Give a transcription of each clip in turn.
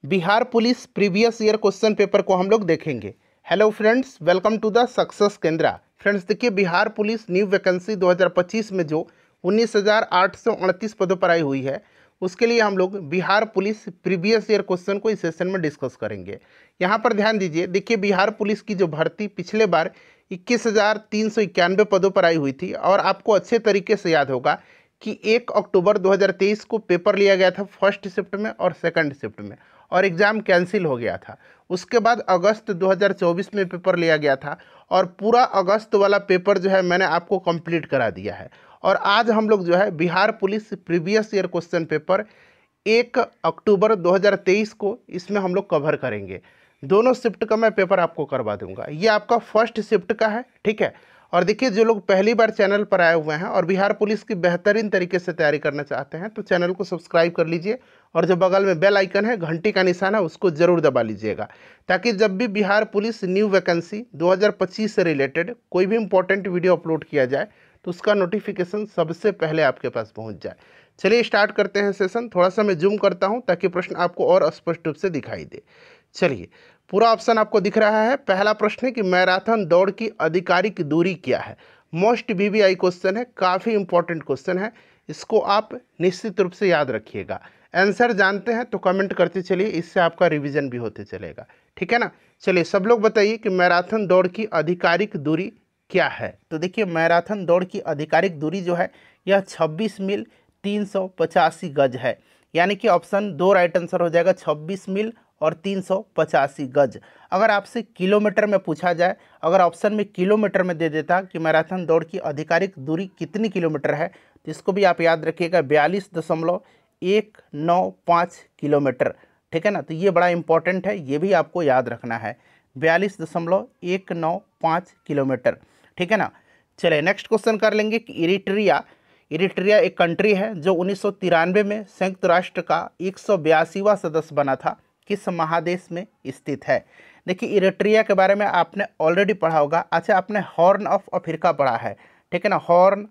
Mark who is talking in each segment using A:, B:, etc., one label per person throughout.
A: Bihar police previous year question paper को हम लोग देखेंगे। Hello friends, welcome to the success Kendra. Friends देखिए, बिहार पुलिस न्यू वैकेंसी 2025 में जो 19,829 पदों पर आई हुई है, उसके लिए हम लोग Bihar police previous year question को इस सेशन में डिस्कस करेंगे। यहाँ पर ध्यान दीजिए, देखिए बिहार पुलिस की जो भर्ती पिछले बार 21,391 पदों पर आई हुई थी और आपको अच्छे तरीके से याद होगा कि 1 अक्टूबर 2023 को पेपर लिया गया था फर्स्ट शिफ्ट में और सेकंड शिफ्ट में, और एग्ज़ाम कैंसिल हो गया था। उसके बाद अगस्त 2024 में पेपर लिया गया था और पूरा अगस्त वाला पेपर जो है मैंने आपको कंप्लीट करा दिया है। और आज हम लोग जो है Bihar police previous year question paper 1 अक्टूबर 2023 को इसमें हम लोग कवर करेंगे। दोनों शिफ्ट का मैं पेपर आपको करवा दूंगा। ये आपका फर्स्ट शिफ्ट का है, ठीक है। और देखिए, जो लोग पहली बार चैनल पर आए हुए हैं और बिहार पुलिस की बेहतरीन तरीके से तैयारी करना चाहते हैं तो चैनल को सब्सक्राइब कर लीजिए और जो बगल में बेल आइकन है, घंटी का निशान है, उसको ज़रूर दबा लीजिएगा, ताकि जब भी बिहार पुलिस न्यू वैकेंसी 2025 से रिलेटेड कोई भी इंपॉर्टेंट वीडियो अपलोड किया जाए तो उसका नोटिफिकेशन सबसे पहले आपके पास पहुंच जाए। चलिए स्टार्ट करते हैं सेशन। थोड़ा सा मैं जूम करता हूं ताकि प्रश्न आपको और स्पष्ट रूप से दिखाई दे। चलिए, पूरा ऑप्शन आपको दिख रहा है। पहला प्रश्न है कि मैराथन दौड़ की आधिकारिक दूरी क्या है। मोस्ट वीवीआई क्वेश्चन है, काफ़ी इंपॉर्टेंट क्वेश्चन है, इसको आप निश्चित रूप से याद रखिएगा। आंसर जानते हैं तो कमेंट करते चलिए, इससे आपका रिवीजन भी होते चलेगा, ठीक है ना। चलिए सब लोग बताइए कि मैराथन दौड़ की आधिकारिक दूरी क्या है। तो देखिए, मैराथन दौड़ की आधिकारिक दूरी जो है यह 26 मील 385 गज है, यानी कि ऑप्शन 2 राइट आंसर हो जाएगा, 26 मील और 385 गज। अगर आपसे किलोमीटर में पूछा जाए, अगर ऑप्शन में किलोमीटर में दे देता कि मैराथन दौड़ की आधिकारिक दूरी कितनी किलोमीटर है, तो इसको भी आप याद रखिएगा, 42.195 किलोमीटर, ठीक है ना। तो ये बड़ा इंपॉर्टेंट है, ये भी आपको याद रखना है, 42.195 किलोमीटर, ठीक है ना। चलिए नेक्स्ट क्वेश्चन कर लेंगे कि इरिट्रिया एक कंट्री है जो 1993 में संयुक्त राष्ट्र का 182वां सदस्य बना था। किस महादेश में स्थित है। देखिए, इरिट्रिया के बारे में आपने ऑलरेडी पढ़ा होगा। अच्छा, आपने हॉर्न ऑफ अफ्रीका पढ़ा है, ठीक है ना। हॉर्न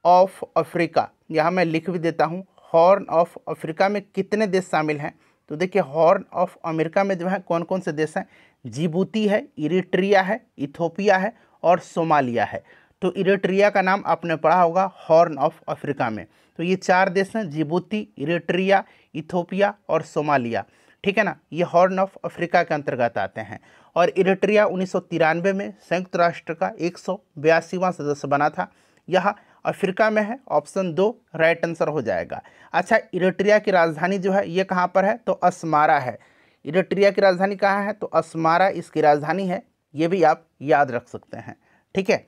A: ऑफ अफ्रीका, यहाँ मैं लिख भी देता हूँ, हॉर्न ऑफ अफ्रीका में कितने देश शामिल हैं। तो देखिए, हॉर्न ऑफ अमेरिका में जो है कौन कौन से देश हैं, जिबूती है, इरिट्रिया है, इथोपिया है और सोमालिया है। तो इरिट्रिया का नाम आपने पढ़ा होगा हॉर्न ऑफ अफ्रीका में। तो ये 4 देश हैं, जिबूती, इरिट्रिया, इथोपिया और सोमालिया, ठीक है ना। ये हॉर्न ऑफ अफ्रीका के अंतर्गत आते हैं। और इरिट्रिया 1993 में संयुक्त राष्ट्र का 182वां सदस्य बना था। यह अफ्रीका में है, ऑप्शन 2 राइट आंसर हो जाएगा। अच्छा, इरिट्रिया की राजधानी जो है ये कहाँ पर है, तो अस्मारा है। इरिट्रिया की राजधानी कहाँ है, तो अस्मारा इसकी राजधानी है, ये भी आप याद रख सकते हैं, ठीक है।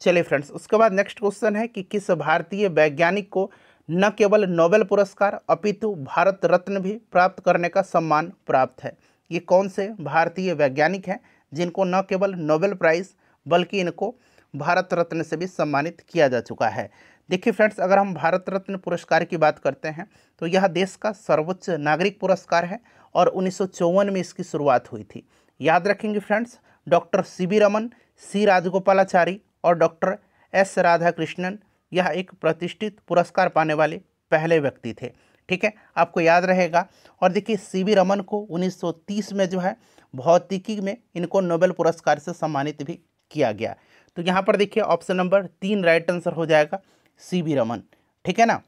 A: चलिए फ्रेंड्स, उसके बाद नेक्स्ट क्वेश्चन है कि किस भारतीय वैज्ञानिक को न केवल नोबेल पुरस्कार अपितु भारत रत्न भी प्राप्त करने का सम्मान प्राप्त है। ये कौन से भारतीय वैज्ञानिक हैं जिनको न केवल नोबेल प्राइज़ बल्कि इनको भारत रत्न से भी सम्मानित किया जा चुका है। देखिए फ्रेंड्स, अगर हम भारत रत्न पुरस्कार की बात करते हैं तो यह देश का सर्वोच्च नागरिक पुरस्कार है और 1954 में इसकी शुरुआत हुई थी। याद रखेंगे friends, doctor CB Raman, C Rajagopalachari और डॉक्टर S राधाकृष्णन यह एक प्रतिष्ठित पुरस्कार पाने वाले पहले व्यक्ति थे, ठीक है, आपको याद रहेगा। और देखिए, CB रमन को 1930 में जो है भौतिकी में इनको नोबेल पुरस्कार से सम्मानित भी किया गया। तो यहाँ पर देखिए ऑप्शन नंबर 3 राइट आंसर हो जाएगा, CB रमन, ठीक है ना।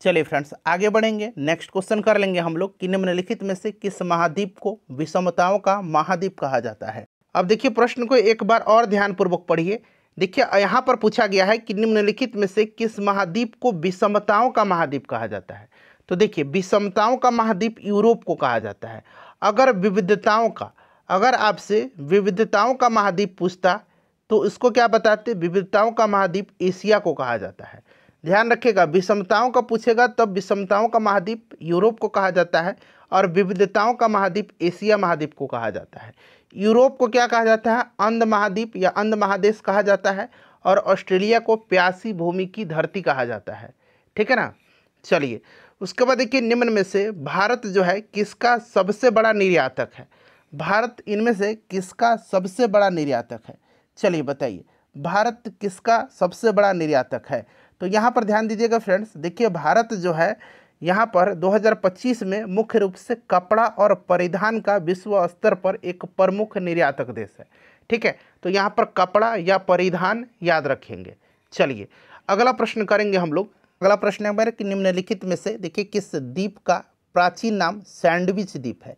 A: चलिए फ्रेंड्स, आगे बढ़ेंगे। नेक्स्ट क्वेश्चन कर लेंगे हम लोग कि निम्नलिखित में से किस महाद्वीप को विषमताओं का महाद्वीप कहा जाता है। अब देखिए, प्रश्न को एक बार और ध्यानपूर्वक पढ़िए। देखिए, यहाँ पर पूछा गया है कि निम्नलिखित में से किस महाद्वीप को विषमताओं का महाद्वीप कहा जाता है। तो देखिए, विषमताओं का महाद्वीप यूरोप को कहा जाता है। अगर आपसे विविधताओं का महाद्वीप पूछता तो इसको क्या बताते, विविधताओं का महाद्वीप एशिया को कहा जाता है। ध्यान रखिएगा, विषमताओं का पूछेगा तब विषमताओं का महाद्वीप यूरोप को कहा जाता है और विविधताओं का महाद्वीप एशिया महाद्वीप को कहा जाता है। यूरोप को क्या कहा जाता है, अंध महाद्वीप या अंध महादेश कहा जाता है, और ऑस्ट्रेलिया को प्यासी भूमि की धरती कहा जाता है, ठीक है ना। चलिए, उसके बाद देखिए, निम्न में से भारत जो है किसका सबसे बड़ा निर्यातक है। भारत इनमें से किसका सबसे बड़ा निर्यातक है, चलिए बताइए, भारत किसका सबसे बड़ा निर्यातक है। तो यहाँ पर ध्यान दीजिएगा फ्रेंड्स, देखिए भारत जो है यहाँ पर 2025 में मुख्य रूप से कपड़ा और परिधान का विश्व स्तर पर एक प्रमुख निर्यातक देश है। ठीक है, तो यहाँ पर कपड़ा या परिधान याद रखेंगे। चलिए अगला प्रश्न करेंगे हम लोग। अगला प्रश्न है हमारे कि निम्नलिखित में से देखिए किस द्वीप का प्राचीन नाम सैंडविच द्वीप है?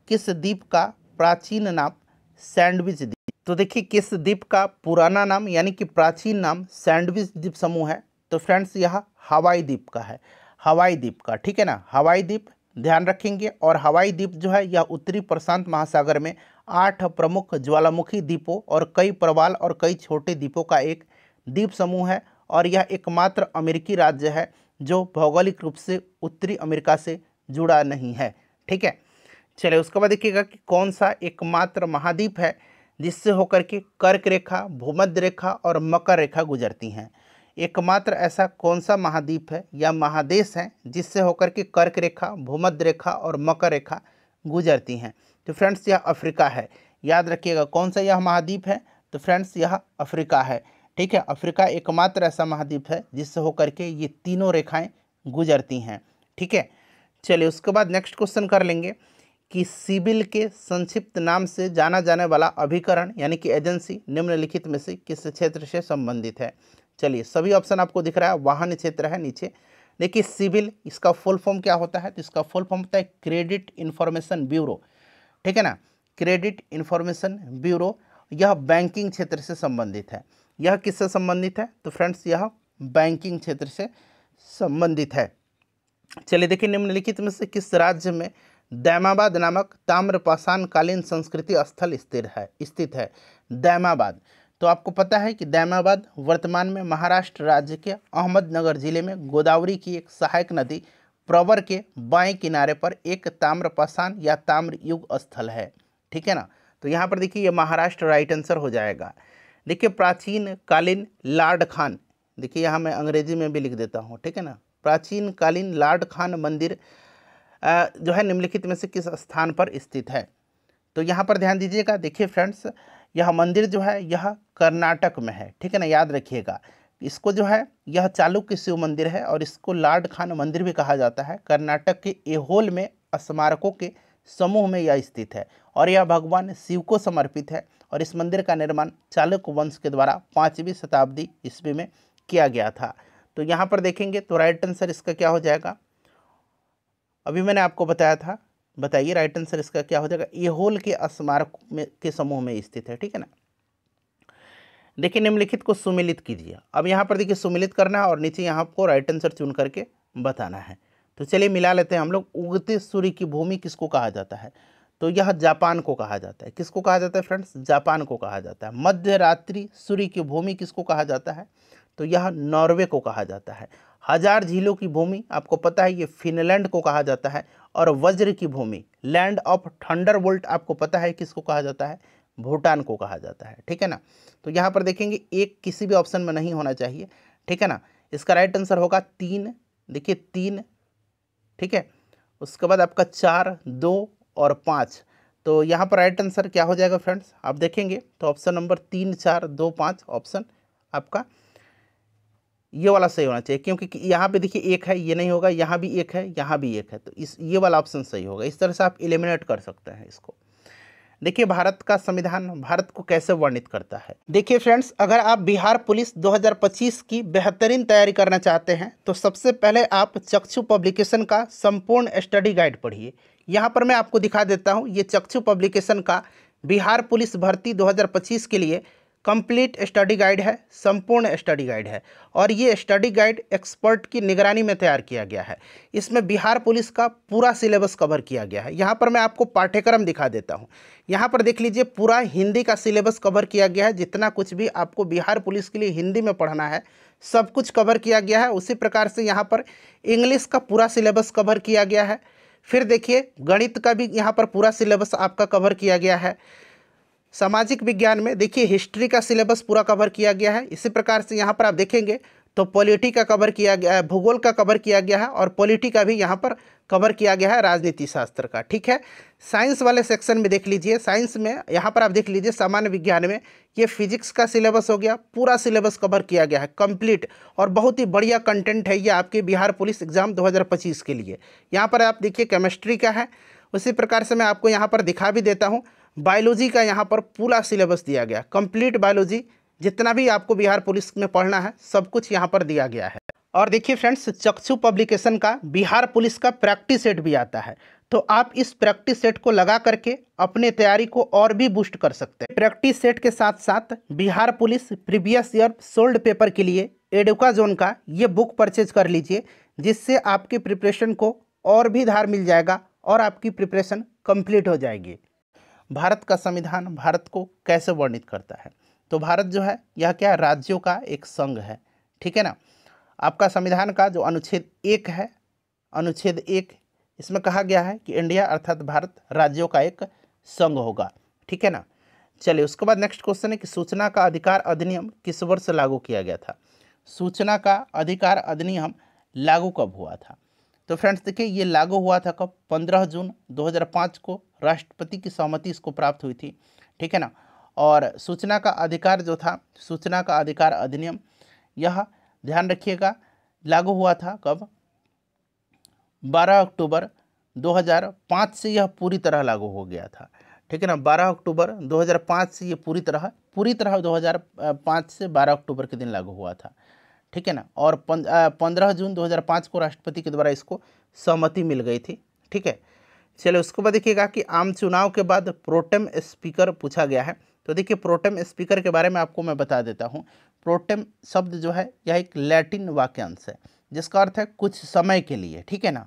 A: किस द्वीप का प्राचीन नाम सैंडविच द्वीप? तो देखिए किस द्वीप का पुराना नाम यानी कि प्राचीन नाम सैंडविच द्वीप समूह है? तो फ्रेंड्स यह हवाई द्वीप का है, हवाई द्वीप का। ठीक है ना, हवाई द्वीप ध्यान रखेंगे। और हवाई द्वीप जो है यह उत्तरी प्रशांत महासागर में 8 प्रमुख ज्वालामुखी द्वीपों और कई प्रवाल और कई छोटे द्वीपों का एक द्वीप समूह है। और यह एकमात्र अमेरिकी राज्य है जो भौगोलिक रूप से उत्तरी अमेरिका से जुड़ा नहीं है। ठीक है, चलिए उसके बाद देखिएगा कि कौन सा एकमात्र महाद्वीप है जिससे होकर के कर्क रेखा, भूमध्य रेखा और मकर रेखा गुजरती हैं। एकमात्र ऐसा कौन सा महाद्वीप है या महादेश है जिससे होकर के कर्क रेखा, भूमध्य रेखा और मकर रेखा गुजरती हैं? तो फ्रेंड्स यह अफ्रीका है। याद रखिएगा कौन सा यह महाद्वीप है? तो फ्रेंड्स यह अफ्रीका है। ठीक है, अफ्रीका एकमात्र ऐसा महाद्वीप है जिससे होकर के ये तीनों रेखाएं गुजरती हैं। ठीक है, चलिए उसके बाद नेक्स्ट क्वेश्चन कर लेंगे कि सिविल के संक्षिप्त नाम से जाना जाने वाला अभिकरण यानी कि एजेंसी निम्नलिखित में से किस क्षेत्र से संबंधित है? चलिए सभी ऑप्शन आपको दिख रहा है, वाहन क्षेत्र है नीचे। देखिए सिविल, इसका फुल फॉर्म क्या होता है? तो इसका फुल फॉर्म होता है क्रेडिट इंफॉर्मेशन ब्यूरो। ठीक है ना, क्रेडिट इंफॉर्मेशन ब्यूरो। यह बैंकिंग क्षेत्र से संबंधित है। यह किससे संबंधित है? तो फ्रेंड्स यह बैंकिंग क्षेत्र से संबंधित है। चलिए देखिए निम्नलिखित में से किस राज्य में दैमाबाद नामक ताम्रपाषाण कालीन संस्कृति स्थल स्थित है? दैमाबाद, तो आपको पता है कि दैमाबाद वर्तमान में महाराष्ट्र राज्य के अहमदनगर जिले में गोदावरी की एक सहायक नदी प्रवर के बाएं किनारे पर एक ताम्रपाषाण या ताम्र युग स्थल है। ठीक है ना, तो यहाँ पर देखिए ये महाराष्ट्र राइट आंसर हो जाएगा। देखिए प्राचीन कालीन लार्ड खान, देखिए यहाँ मैं अंग्रेजी में भी लिख देता हूँ। ठीक है ना, प्राचीन कालीन लार्ड खान मंदिर जो है निम्नलिखित में से किस स्थान पर स्थित है? तो यहाँ पर ध्यान दीजिएगा। देखिए फ्रेंड्स यह मंदिर जो है यह कर्नाटक में है। ठीक है ना, याद रखिएगा इसको जो है यह चालुक्य शिव मंदिर है और इसको लार्ड खान मंदिर भी कहा जाता है। कर्नाटक के एहोल में स्मारकों के समूह में यह स्थित है और यह भगवान शिव को समर्पित है। और इस मंदिर का निर्माण चालुक्य वंश के द्वारा 5वीं शताब्दी ईस्वी में किया गया था। तो यहाँ पर देखेंगे तो राइट आंसर इसका क्या हो जाएगा? अभी मैंने आपको बताया था, बताइए राइट आंसर इसका क्या हो जाएगा? एहोल के स्मारक में के समूह में स्थित है। ठीक है ना, देखिए निम्नलिखित को सुमिलित कीजिए। अब यहाँ पर देखिए सुमिलित करना है और नीचे यहाँ आपको राइट आंसर चुन करके बताना है। तो चलिए मिला लेते हैं हम लोग। उगते सूर्य की भूमि किसको कहा जाता है? तो यह जापान को कहा जाता है। किसको कहा जाता है फ्रेंड्स? जापान को कहा जाता है। मध्य रात्रि सूर्य की भूमि किसको कहा जाता है? तो यह नॉर्वे को कहा जाता है। हजार झीलों की भूमि आपको पता है ये फिनलैंड को कहा जाता है। और वज्र की भूमि लैंड ऑफ थंडरबोल्ट आपको पता है किसको कहा जाता है? भूटान को कहा जाता है। ठीक है ना, तो यहाँ पर देखेंगे एक किसी भी ऑप्शन में नहीं होना चाहिए। ठीक है ना, इसका राइट आंसर होगा 3। देखिए 3। ठीक है, उसके बाद आपका 4, 2 और 5। तो यहाँ पर राइट आंसर क्या हो जाएगा फ्रेंड्स? आप देखेंगे तो ऑप्शन नंबर 3, 4, 2, 5 ऑप्शन आपका ये वाला सही होना चाहिए, क्योंकि यहाँ पे देखिए एक है, ये नहीं होगा, यहाँ भी एक है, यहाँ भी एक है, तो इस ये वाला ऑप्शन सही होगा। इस तरह से आप एलिमिनेट कर सकते हैं इसको। देखिए भारत का संविधान भारत को कैसे वर्णित करता है? देखिए फ्रेंड्स अगर आप बिहार पुलिस 2025 की बेहतरीन तैयारी करना चाहते हैं तो सबसे पहले आप चक्षु पब्लिकेशन का संपूर्ण स्टडी गाइड पढ़िए। यहाँ पर मैं आपको दिखा देता हूँ, ये चक्षु पब्लिकेशन का बिहार पुलिस भर्ती 2025 के लिए कंप्लीट स्टडी गाइड है, संपूर्ण स्टडी गाइड है। और ये स्टडी गाइड एक्सपर्ट की निगरानी में तैयार किया गया है। इसमें बिहार पुलिस का पूरा सिलेबस कवर किया गया है। यहाँ पर मैं आपको पाठ्यक्रम दिखा देता हूँ। यहाँ पर देख लीजिए पूरा हिंदी का सिलेबस कवर किया गया है। जितना कुछ भी आपको बिहार पुलिस के लिए हिंदी में पढ़ना है सब कुछ कवर किया गया है। उसी प्रकार से यहाँ पर इंग्लिश का पूरा सिलेबस कवर किया गया है। फिर देखिए गणित का भी यहाँ पर पूरा सिलेबस आपका कवर किया गया है। सामाजिक विज्ञान में देखिए हिस्ट्री का सिलेबस पूरा कवर किया गया है। इसी प्रकार से यहाँ पर आप देखेंगे तो पॉलिटी का कवर किया गया है, भूगोल का कवर किया गया है और पॉलिटी का भी यहाँ पर कवर किया गया है, राजनीति शास्त्र का। ठीक है, साइंस वाले सेक्शन में देख लीजिए, साइंस में यहाँ पर आप देख लीजिए सामान्य विज्ञान में ये फिजिक्स का सिलेबस हो गया, पूरा सिलेबस कवर किया गया है कंप्लीट, और बहुत ही बढ़िया कंटेंट है ये आपके बिहार पुलिस एग्जाम 2025 के लिए। यहाँ पर आप देखिए केमिस्ट्री का है, उसी प्रकार से मैं आपको यहाँ पर दिखा भी देता हूँ, बायोलॉजी का यहाँ पर पूरा सिलेबस दिया गया, कंप्लीट बायोलॉजी जितना भी आपको बिहार पुलिस में पढ़ना है सब कुछ यहाँ पर दिया गया है। और देखिए फ्रेंड्स, चक्षु पब्लिकेशन का बिहार पुलिस का प्रैक्टिस सेट भी आता है, तो आप इस प्रैक्टिस सेट को लगा करके अपने तैयारी को और भी बूस्ट कर सकते हैं। प्रैक्टिस सेट के साथ साथ Bihar police previous year solved paper के लिए एडुका जोन का ये बुक परचेज कर लीजिए, जिससे आपकी प्रिपरेशन को और भी धार मिल जाएगा और आपकी प्रिपरेशन कंप्लीट हो जाएगी। भारत का संविधान भारत को कैसे वर्णित करता है? तो भारत जो है यह क्या, राज्यों का एक संघ है। ठीक है ना, आपका संविधान का जो अनुच्छेद 1 है, अनुच्छेद 1, इसमें कहा गया है कि इंडिया अर्थात भारत राज्यों का एक संघ होगा। ठीक है ना, चलिए उसके बाद नेक्स्ट क्वेश्चन है कि सूचना का अधिकार अधिनियम किस वर्ष लागू किया गया था? सूचना का अधिकार अधिनियम लागू कब हुआ था? तो फ्रेंड्स देखिए, ये लागू हुआ था कब? 15 जून 2005 को राष्ट्रपति की सहमति इसको प्राप्त हुई थी। ठीक है ना, और सूचना का अधिकार जो था, सूचना का अधिकार अधिनियम, यह ध्यान रखिएगा लागू हुआ था कब? 12 अक्टूबर 2005 से यह पूरी तरह लागू हो गया था। ठीक है ना, 12 अक्टूबर 2005 से ये पूरी तरह 2005 से 12 अक्टूबर के दिन लागू हुआ था। ठीक है ना, और 15 जून 2005 को राष्ट्रपति के द्वारा इसको सहमति मिल गई थी। ठीक है, चलिए उसके बाद देखिएगा कि आम चुनाव के बाद प्रोटेम स्पीकर पूछा गया है। तो देखिए, प्रोटेम स्पीकर के बारे में आपको मैं बता देता हूँ। प्रोटेम शब्द जो है यह एक लैटिन वाक्यांश है जिसका अर्थ है कुछ समय के लिए। ठीक है ना,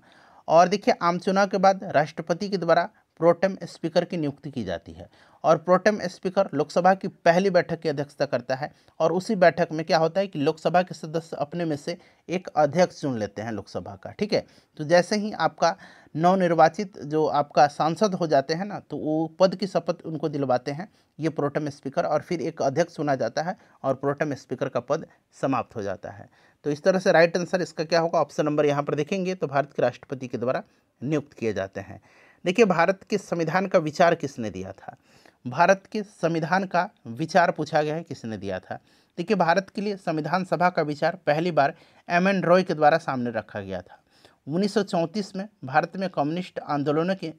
A: और देखिए आम चुनाव के बाद राष्ट्रपति के द्वारा प्रोटेम स्पीकर की नियुक्ति की जाती है, और प्रोटेम स्पीकर लोकसभा की पहली बैठक की अध्यक्षता करता है, और उसी बैठक में क्या होता है कि लोकसभा के सदस्य अपने में से एक अध्यक्ष चुन लेते हैं लोकसभा का। ठीक है, तो जैसे ही आपका नवनिर्वाचित जो आपका सांसद हो जाते हैं ना, तो वो पद की शपथ उनको दिलवाते हैं ये प्रोटेम स्पीकर, और फिर एक अध्यक्ष चुना जाता है और प्रोटेम स्पीकर का पद समाप्त हो जाता है। तो इस तरह से राइट आंसर इसका क्या होगा? ऑप्शन नंबर यहाँ पर देखेंगे तो भारत के राष्ट्रपति के द्वारा नियुक्त किए जाते हैं। देखिए, भारत के संविधान का विचार किसने दिया था? भारत के संविधान का विचार पूछा गया है, किसने दिया था? देखिए, भारत के लिए संविधान सभा का विचार पहली बार एम.एन. रॉय के द्वारा सामने रखा गया था। 1934 में भारत में कम्युनिस्ट आंदोलनों के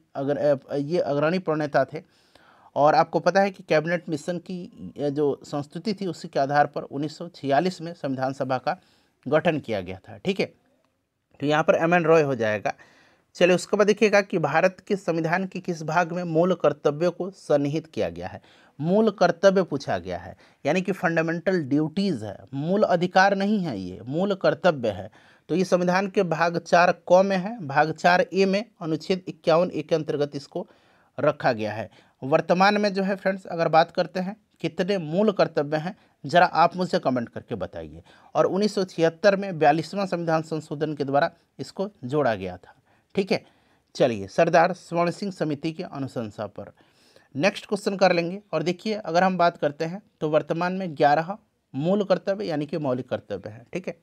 A: ये अग्रणी प्रणेता थे, और आपको पता है कि कैबिनेट मिशन की जो संस्तुति थी उसी के आधार पर 1946 में संविधान सभा का गठन किया गया था। ठीक है, तो यहाँ पर एम.एन. रॉय हो जाएगा। चलिए उसके बाद देखिएगा कि भारत के संविधान के किस भाग में मूल कर्तव्यों को सन्निहित किया गया है? मूल कर्तव्य पूछा गया है, यानी कि फंडामेंटल ड्यूटीज़ है, मूल अधिकार नहीं है, ये मूल कर्तव्य है। तो ये संविधान के भाग 4 क में है, भाग 4 ए में अनुच्छेद 51 ए के अंतर्गत इसको रखा गया है। वर्तमान में जो है फ्रेंड्स, अगर बात करते हैं कितने मूल कर्तव्य हैं, जरा आप मुझसे कमेंट करके बताइए। और 1976 में 42वां संविधान संशोधन के द्वारा इसको जोड़ा गया था। ठीक है, चलिए सरदार स्वर्ण सिंह समिति की अनुशंसा पर नेक्स्ट क्वेश्चन कर लेंगे। और देखिए, अगर हम बात करते हैं तो वर्तमान में 11 मूल कर्तव्य यानी कि मौलिक कर्तव्य हैं। ठीक है,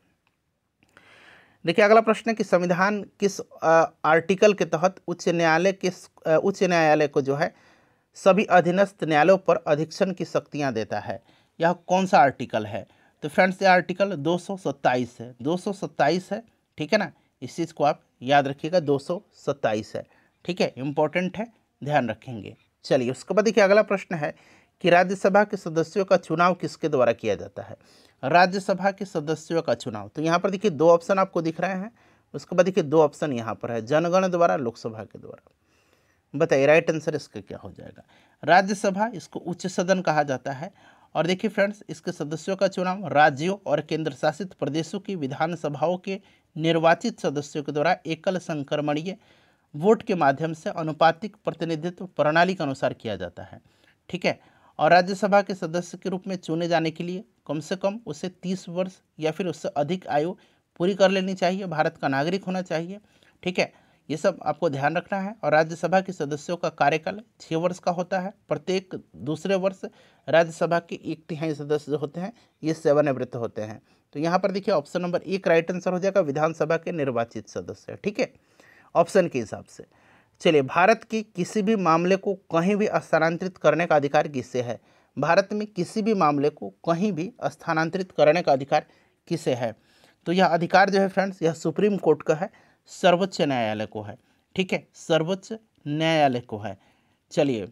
A: देखिए अगला प्रश्न है कि संविधान किस आर्टिकल के तहत उच्च न्यायालय को जो है सभी अधीनस्थ न्यायालयों पर अधीक्षण की शक्तियां देता है? यह कौन सा आर्टिकल है? तो फ्रेंड्स, ये आर्टिकल 227 है, 227 है। ठीक है ना, इस चीज़ को आप याद रखिएगा, 227 है। ठीक है, इंपॉर्टेंट है, ध्यान रखेंगे। चलिए उसके बाद देखिए अगला प्रश्न है कि राज्यसभा के सदस्यों का चुनाव किसके द्वारा किया जाता है? राज्यसभा के सदस्यों का चुनाव, तो यहाँ पर देखिए 2 ऑप्शन आपको दिख रहे हैं, उसके बाद देखिए 2 ऑप्शन यहाँ पर है, जनगण द्वारा, लोकसभा के द्वारा। बताइए राइट आंसर इसका क्या हो जाएगा? राज्यसभा, इसको उच्च सदन कहा जाता है। और देखिए फ्रेंड्स, इसके सदस्यों का चुनाव राज्यों और केंद्र शासित प्रदेशों की विधानसभाओं के निर्वाचित सदस्यों के द्वारा एकल संक्रमणीय वोट के माध्यम से अनुपातिक प्रतिनिधित्व प्रणाली के अनुसार किया जाता है। ठीक है, और राज्यसभा के सदस्य के रूप में चुने जाने के लिए कम से कम उसे 30 वर्ष या फिर उससे अधिक आयु पूरी कर लेनी चाहिए, भारत का नागरिक होना चाहिए। ठीक है, ये सब आपको ध्यान रखना है। और राज्यसभा के सदस्यों का कार्यकाल 6 वर्ष का होता है। प्रत्येक दूसरे वर्ष राज्यसभा के 1/3 सदस्य जो होते हैं ये सेवानिवृत्त होते हैं। तो यहाँ पर देखिए ऑप्शन नंबर 1 राइट आंसर हो जाएगा, विधानसभा के निर्वाचित सदस्य। ठीक है, ऑप्शन के हिसाब से। चलिए, भारत के किसी भी मामले को कहीं भी स्थानांतरित करने का अधिकार किसे है? भारत में किसी भी मामले को कहीं भी स्थानांतरित करने का अधिकार किसे है? तो यह अधिकार जो है फ्रेंड्स, यह सुप्रीम कोर्ट का है, सर्वोच्च न्यायालय को है। ठीक है, सर्वोच्च न्यायालय को है। चलिए,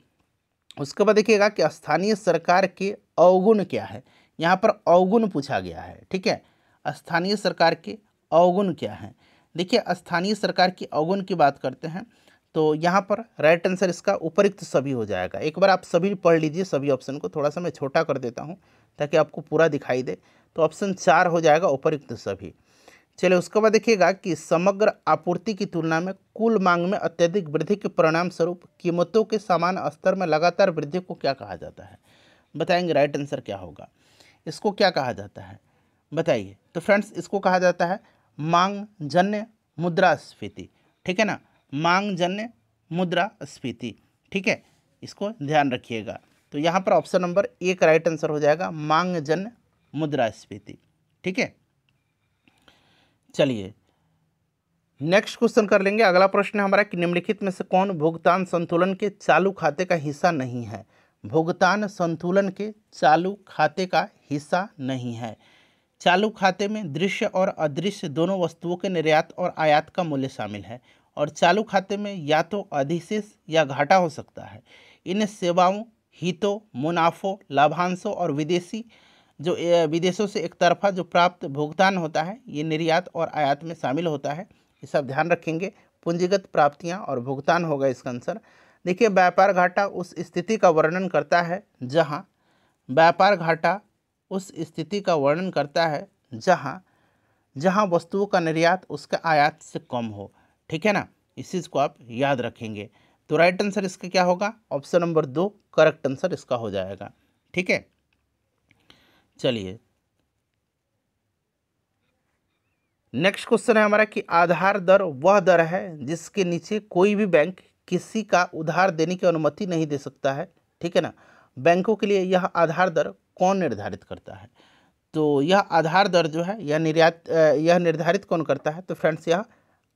A: उसके बाद देखिएगा कि स्थानीय सरकार के अवगुण क्या है। यहाँ पर अवगुण पूछा गया है। ठीक है, स्थानीय सरकार के अवगुण क्या है? देखिए, स्थानीय सरकार की अवगुण की बात करते हैं तो यहाँ पर राइट आंसर इसका उपयुक्त सभी हो जाएगा। एक बार आप सभी पढ़ लीजिए, सभी ऑप्शन को। थोड़ा सा मैं छोटा कर देता हूँ ताकि आपको पूरा दिखाई दे। तो ऑप्शन 4 हो जाएगा, उपयुक्त सभी। चलिए, उसके बाद देखिएगा कि समग्र आपूर्ति की तुलना में कुल मांग में अत्यधिक वृद्धि के परिणाम स्वरूप कीमतों के समान स्तर में लगातार वृद्धि को क्या कहा जाता है? बताएंगे राइट आंसर क्या होगा? इसको क्या कहा जाता है बताइए? तो फ्रेंड्स, इसको कहा जाता है मांग जन्य मुद्रास्फीति। ठीक है ना, मांग जन्य मुद्रास्फीति। ठीक है, इसको ध्यान रखिएगा। तो यहाँ पर ऑप्शन नंबर 1 राइट आंसर हो जाएगा, मांग जन्य मुद्रास्फीति। ठीक है, चलिए नेक्स्ट क्वेश्चन कर लेंगे। अगला प्रश्न है हमारा कि निम्नलिखित में से कौन भुगतान संतुलन के चालू खाते का हिस्सा नहीं है? भुगतान संतुलन के चालू खाते का हिस्सा नहीं है। चालू खाते में दृश्य और अदृश्य दोनों वस्तुओं के निर्यात और आयात का मूल्य शामिल है और चालू खाते में या तो अधिशेष या घाटा हो सकता है। इन सेवाओं, हितों, मुनाफों, लाभांशों और विदेशों से एक तरफा जो प्राप्त भुगतान होता है ये निर्यात और आयात में शामिल होता है। ये सब ध्यान रखेंगे। पूंजीगत प्राप्तियां और भुगतान होगा इसका आंसर। देखिए, व्यापार घाटा उस स्थिति का वर्णन करता है जहां व्यापार घाटा उस स्थिति का वर्णन करता है जहां वस्तुओं का निर्यात उसके आयात से कम हो। ठीक है ना, इस चीज़ को आप याद रखेंगे। तो राइट आंसर इसका क्या होगा? ऑप्शन नंबर 2 करेक्ट आंसर इसका हो जाएगा। ठीक है, चलिए नेक्स्ट क्वेश्चन है हमारा कि आधार दर वह दर है जिसके नीचे कोई भी बैंक किसी का उधार देने की अनुमति नहीं दे सकता है। ठीक है ना, बैंकों के लिए यह आधार दर कौन निर्धारित करता है? तो यह आधार दर जो है यह निर्धारित कौन करता है? तो फ्रेंड्स, यह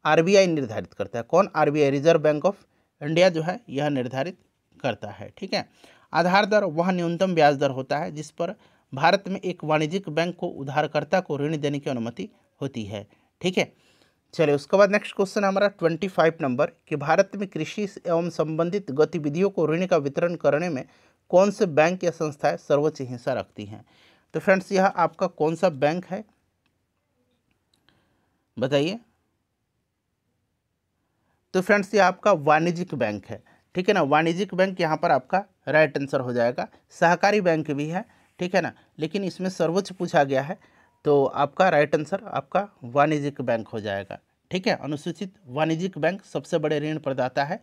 A: आरबीआई निर्धारित करता है। कौन? RBI, reserve bank of India जो है यह निर्धारित करता है। ठीक है, आधार दर वह न्यूनतम ब्याज दर होता है जिस पर भारत में एक वाणिज्यिक बैंक को उधारकर्ता को ऋण देने की अनुमति होती है। ठीक है, चलिए उसके बाद नेक्स्ट क्वेश्चन हमारा 25 नंबर कि भारत में कृषि एवं संबंधित गतिविधियों को ऋण का वितरण करने में कौन से बैंक या संस्थाएं सर्वोच्च हिस्सा रखती हैं? तो फ्रेंड्स, यह आपका कौन सा बैंक है बताइए? तो फ्रेंड्स, ये आपका वाणिज्यिक बैंक है। ठीक है ना, वाणिज्यिक बैंक यहाँ पर आपका राइट आंसर हो जाएगा। सहकारी बैंक भी है, ठीक है ना, लेकिन इसमें सर्वोच्च पूछा गया है तो आपका राइट आंसर आपका वाणिज्यिक बैंक हो जाएगा। ठीक है, अनुसूचित वाणिज्यिक बैंक सबसे बड़े ऋण प्रदाता है,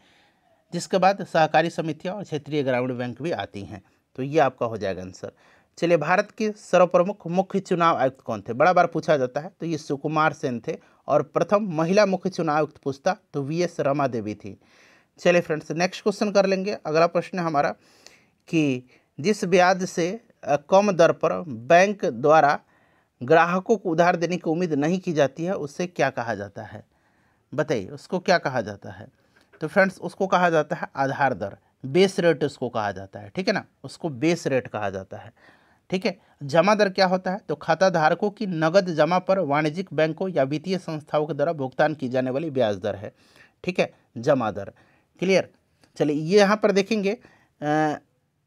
A: जिसके बाद सहकारी समितियाँ और क्षेत्रीय ग्रामीण बैंक भी आती हैं। तो ये आपका हो जाएगा आंसर। चलिए, भारत के सर्वप्रमुख मुख्य चुनाव आयुक्त कौन थे? बड़ा बार पूछा जाता है। तो ये सुकुमार सेन थे। और प्रथम महिला मुख्य चुनाव आयुक्त पूछता तो वीएस रमा देवी थी। चलिए फ्रेंड्स, नेक्स्ट क्वेश्चन कर लेंगे। अगला प्रश्न है हमारा कि जिस ब्याज से कम दर पर बैंक द्वारा ग्राहकों को उधार देने की उम्मीद नहीं की जाती है उससे क्या कहा जाता है? बताइए, उसको क्या कहा जाता है? तो फ्रेंड्स, उसको कहा जाता है आधार दर, बेस रेट उसको कहा जाता है। ठीक है ना, उसको बेस रेट कहा जाता है। ठीक है, जमा दर क्या होता है? तो खाता धारकों की नगद जमा पर वाणिज्यिक बैंकों या वित्तीय संस्थाओं के द्वारा भुगतान की जाने वाली ब्याज दर है। ठीक है, जमा दर। क्लियर? चलिए, ये यहाँ पर देखेंगे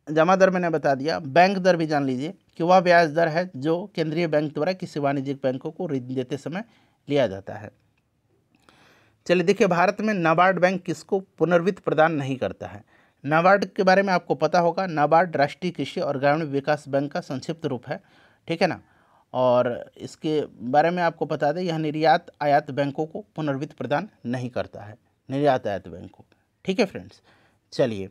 A: जमा दर मैंने बता दिया। बैंक दर भी जान लीजिए कि वह ब्याज दर है जो केंद्रीय बैंक द्वारा किसी वाणिज्यिक बैंकों को ऋण देते समय लिया जाता है। चलिए देखिए, भारत में नाबार्ड बैंक किसको पुनर्वित्त प्रदान नहीं करता है? नाबार्ड के बारे में आपको पता होगा। नाबार्ड राष्ट्रीय कृषि और ग्रामीण विकास बैंक का संक्षिप्त रूप है। ठीक है ना, और इसके बारे में आपको बता दें, यह निर्यात आयात बैंकों को पुनर्वित्त प्रदान नहीं करता है, निर्यात आयात बैंक को। ठीक है फ्रेंड्स, चलिए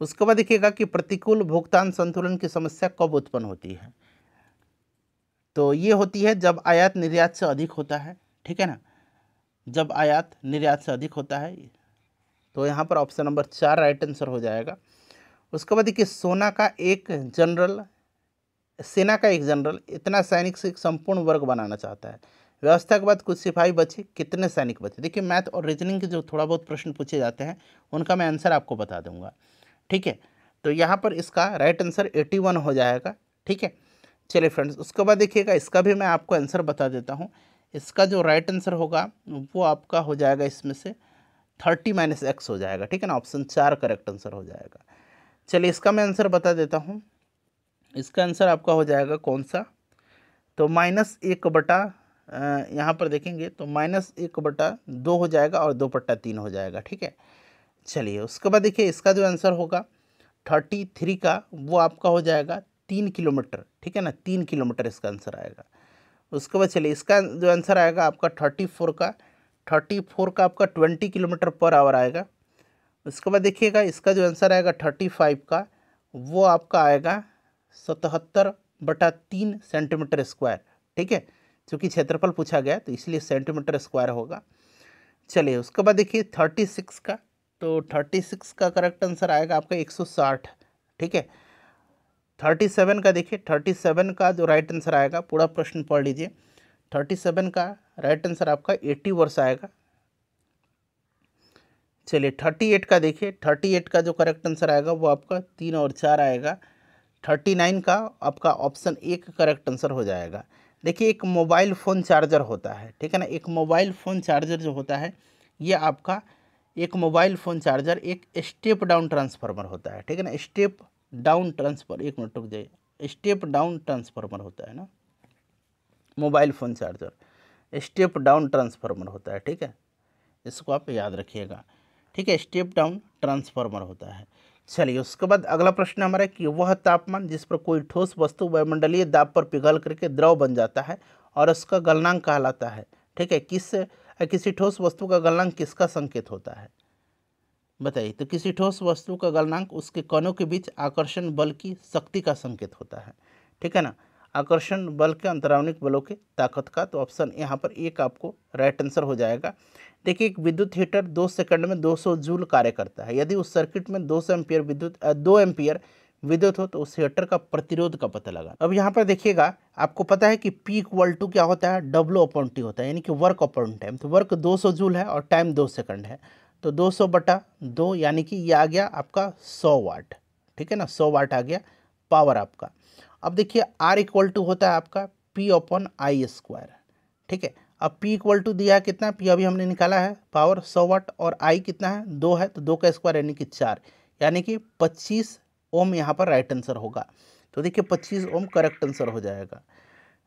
A: उसके बाद देखिएगा कि प्रतिकूल भुगतान संतुलन की समस्या कब उत्पन्न होती है? तो ये होती है जब आयात निर्यात से अधिक होता है। ठीक है ना, जब आयात निर्यात से अधिक होता है। तो यहाँ पर ऑप्शन नंबर 4 राइट आंसर हो जाएगा। उसके बाद देखिए सेना का एक जनरल इतना सैनिक से एक संपूर्ण वर्ग बनाना चाहता है। व्यवस्था के बाद कुछ सिपाही बचे, कितने सैनिक बचे। देखिए मैथ और रीजनिंग के जो थोड़ा बहुत प्रश्न पूछे जाते हैं उनका मैं आंसर आपको बता दूंगा। ठीक है, तो यहाँ पर इसका राइट आंसर 81 हो जाएगा। ठीक है, चलिए फ्रेंड्स, उसके बाद देखिएगा इसका भी मैं आपको आंसर बता देता हूँ। इसका जो राइट आंसर होगा वो आपका हो जाएगा इसमें से 30 - x हो जाएगा। ठीक है ना, ऑप्शन 4 करेक्ट आंसर हो जाएगा। चलिए इसका मैं आंसर बता देता हूँ। इसका आंसर आपका हो जाएगा कौन सा, तो -1/, यहाँ पर देखेंगे तो -1/2 हो जाएगा और 2/3 हो जाएगा। ठीक है, चलिए उसके बाद देखिए इसका जो आंसर होगा 33 का वो आपका हो जाएगा 3 किलोमीटर। ठीक है ना, 3 किलोमीटर इसका आंसर आएगा। उसके बाद चलिए इसका जो आंसर आएगा आपका 34 का आपका 20 किलोमीटर पर आवर आएगा। उसके बाद देखिएगा इसका जो आंसर आएगा 35 का वो आपका आएगा 77/3 सेंटीमीटर स्क्वायर। ठीक है, क्योंकि क्षेत्रफल पूछा गया तो इसलिए सेंटीमीटर स्क्वायर होगा। चलिए उसके बाद देखिए 36 का, तो 36 का करेक्ट आंसर आएगा आपका 160। ठीक है, 37 का देखिए 37 का जो राइट आंसर आएगा, पूरा प्रश्न पढ़ लीजिए। 37 का राइट आंसर आपका 80 वर्ष आएगा। चलिए 38 का देखिए, 38 का जो करेक्ट आंसर आएगा वो आपका 3 और 4 आएगा। 39 का आपका ऑप्शन 1 करेक्ट आंसर हो जाएगा। देखिए एक मोबाइल फ़ोन चार्जर होता है। ठीक है ना, एक मोबाइल फ़ोन चार्जर जो होता है ये आपका एक मोबाइल फ़ोन चार्जर एक स्टेप डाउन ट्रांसफार्मर होता है। ठीक है ना, स्टेप डाउन ट्रांसफर, एक मिनट रुक जाइए, स्टेप डाउन ट्रांसफार्मर होता है ना, mobile phone charger step down transformer होता है। ठीक है, इसको आप याद रखिएगा। ठीक है, स्टेप डाउन ट्रांसफार्मर होता है। चलिए उसके बाद अगला प्रश्न हमारा है कि वह तापमान जिस पर कोई ठोस वस्तु वायुमंडलीय दाब पर पिघल करके द्रव बन जाता है और उसका गलनांक कहलाता है। ठीक है, किसी ठोस वस्तु का गलनांक किसका संकेत होता है, बताइए। तो किसी ठोस वस्तु का गलनांक उसके कणों के बीच आकर्षण बल की शक्ति का संकेत होता है। ठीक है ना, आकर्षण बल के अंतरावनिक बलों की ताकत का। तो ऑप्शन यहाँ पर 1 आपको राइट आंसर हो जाएगा। देखिए एक विद्युत हीटर 2 सेकंड में 200 जूल कार्य करता है। यदि उस सर्किट में 2 एम्पियर विद्युत हो तो उस हीटर का प्रतिरोध का पता लगा। अब यहाँ पर देखिएगा आपको पता है कि P = क्या होता है, W/T होता है, यानी कि वर्क अपॉन टाइम। तो वर्क 200 जूल है और टाइम 2 सेकंड है, तो 200/2 यानी कि ये आ गया आपका 100 वाट। ठीक है ना, 100 वाट आ गया पावर आपका। अब देखिए R होता है आपका P/I²। ठीक है, अब P दिया कितना, P अभी हमने निकाला है पावर 100 वाट और I कितना है 2 है, तो 2 का स्क्वायर यानी कि 4, यानी कि 25 ओम यहाँ पर राइट आंसर होगा। तो देखिए 25 ओम करेक्ट आंसर हो जाएगा।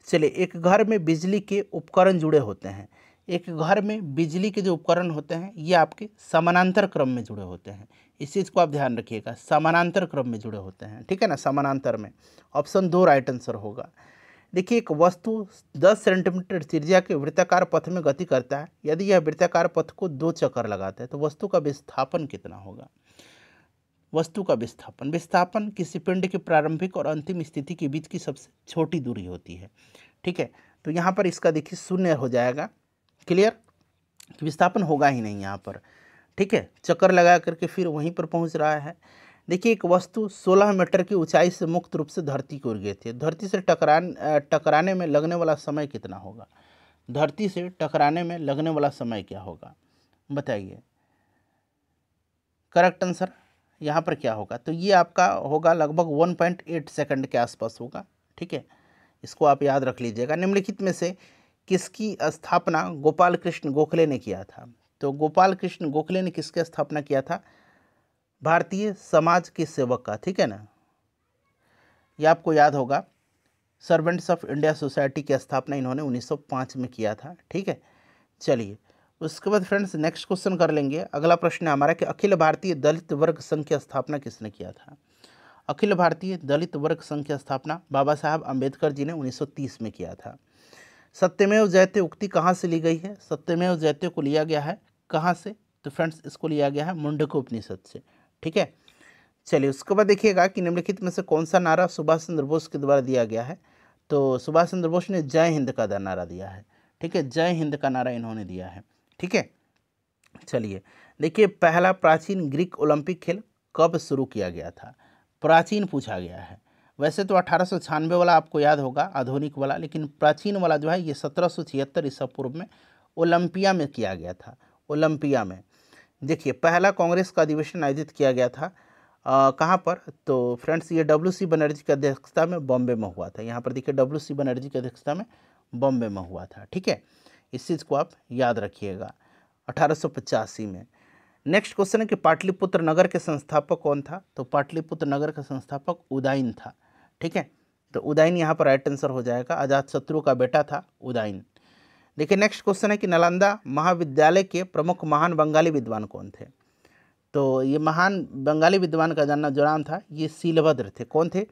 A: चलिए एक घर में बिजली के उपकरण जुड़े होते हैं। एक घर में बिजली के जो उपकरण होते हैं ये आपके समानांतर क्रम में जुड़े होते हैं। इस चीज़ को आप ध्यान रखिएगा, समानांतर क्रम में जुड़े होते हैं। ठीक है ना, समानांतर में ऑप्शन 2 राइट आंसर होगा। देखिए एक वस्तु 10 सेंटीमीटर त्रिज्या के वृत्ताकार पथ में गति करता है। यदि यह वृत्ताकार पथ को 2 चक्कर लगाता है तो वस्तु का विस्थापन कितना होगा। वस्तु का विस्थापन किसी पिंड की प्रारंभिक और अंतिम स्थिति के बीच की सबसे छोटी दूरी होती है। ठीक है, तो यहाँ पर इसका देखिए 0 हो जाएगा। क्लियर, विस्थापन होगा ही नहीं यहाँ पर। ठीक है, चक्कर लगा करके फिर वहीं पर पहुँच रहा है। देखिए एक वस्तु 16 मीटर की ऊंचाई से मुक्त रूप से धरती की ओर गिरती है। धरती से टकराने में लगने वाला समय कितना होगा। धरती से टकराने में लगने वाला समय क्या होगा, बताइए। करेक्ट आंसर यहाँ पर क्या होगा, तो ये आपका होगा लगभग 1.8 सेकंड के आसपास होगा। ठीक है, इसको आप याद रख लीजिएगा। निम्नलिखित में से किसकी स्थापना गोपाल कृष्ण गोखले ने किया था। तो गोपाल कृष्ण गोखले ने किसकी स्थापना किया था, भारतीय समाज के सेवक का। ठीक है ना, ये आपको याद होगा, सर्वेंट्स ऑफ इंडिया सोसाइटी की स्थापना इन्होंने 1905 में किया था। ठीक है, चलिए उसके बाद फ्रेंड्स नेक्स्ट क्वेश्चन कर लेंगे। अगला प्रश्न है हमारा कि अखिल भारतीय दलित वर्ग संघ की स्थापना किसने किया था। अखिल भारतीय दलित वर्ग संघ की स्थापना बाबा साहब अम्बेडकर जी ने 1930 में किया था। सत्यमेव जयते उक्ति कहाँ से ली गई है। सत्यमेव जयते को लिया गया है कहाँ से, तो फ्रेंड्स इसको लिया गया है मुंडको उपनिषद से। ठीक है, चलिए उसके बाद देखिएगा कि निम्नलिखित में से कौन सा नारा सुभाष चंद्र बोस के द्वारा दिया गया है। तो सुभाष चंद्र बोस ने जय हिंद का नारा दिया है। ठीक है, जय हिंद का नारा इन्होंने दिया है। ठीक है। चलिए देखिए, पहला प्राचीन ग्रीक ओलंपिक खेल कब शुरू किया गया था? प्राचीन पूछा गया है। वैसे तो 1896 वाला आपको याद होगा, आधुनिक वाला, लेकिन प्राचीन वाला जो है ये 1776 ईसा पूर्व में ओलंपिया में किया गया था। ओलंपिया में देखिए पहला कांग्रेस का अधिवेशन आयोजित किया गया था कहाँ पर? तो फ्रेंड्स ये WC बनर्जी की अध्यक्षता में बॉम्बे में हुआ था। यहाँ पर देखिए WC बनर्जी की अध्यक्षता में बॉम्बे में हुआ था। ठीक है, इस चीज़ को आप याद रखिएगा, 1885 में। नेक्स्ट क्वेश्चन है कि पाटलिपुत्र नगर के संस्थापक कौन था? तो पाटलिपुत्र नगर का संस्थापक उदयन था। ठीक है, तो उदयन यहाँ पर राइट आंसर हो जाएगा। अजातशत्रु का बेटा था उदयन। देखिए नेक्स्ट क्वेश्चन है कि नालंदा महाविद्यालय के प्रमुख महान बंगाली विद्वान कौन थे? तो ये महान बंगाली विद्वान का जो नाम था ये शीलभद्र थे। कौन थे?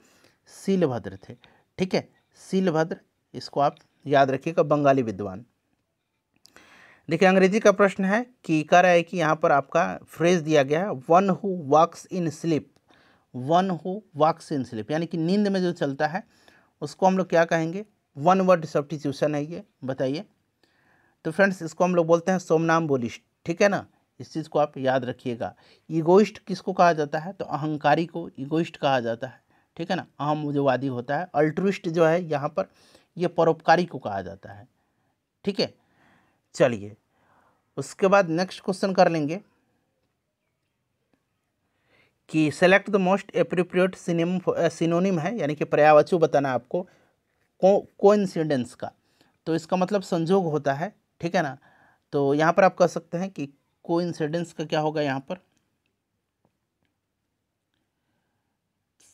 A: शीलभद्र थे। ठीक है, शीलभद्र, इसको आप याद रखिएगा, बंगाली विद्वान। देखिए अंग्रेजी का प्रश्न है कि कह रहा है कि यहाँ पर आपका फ्रेज दिया गया है one who walks in sleep. One who walks in sleep यानी कि नींद में जो चलता है उसको हम लोग क्या कहेंगे? वन वर्ड सब्स्टिट्यूशन है ये, बताइए। तो फ्रेंड्स इसको हम लोग बोलते हैं सोमनाम्बुलिस्ट। ठीक है ना, इस चीज़ को आप याद रखिएगा। ईगोइस्ट किसको कहा जाता है? तो अहंकारी को ईगोइस्ट कहा जाता है। ठीक है ना, अहम जो वादी होता है। अल्ट्रुइस्ट जो है यहाँ पर ये परोपकारी को कहा जाता है। ठीक है, चलिए उसके बाद नेक्स्ट क्वेश्चन कर लेंगे कि select the most appropriate synonym है, यानी कि पर्यायवाची बताना आपको कोइंसिडेंस का। तो इसका मतलब संजोग होता है। ठीक है ना, तो यहाँ पर आप कह सकते हैं कि कोइंसिडेंस का क्या होगा? यहाँ पर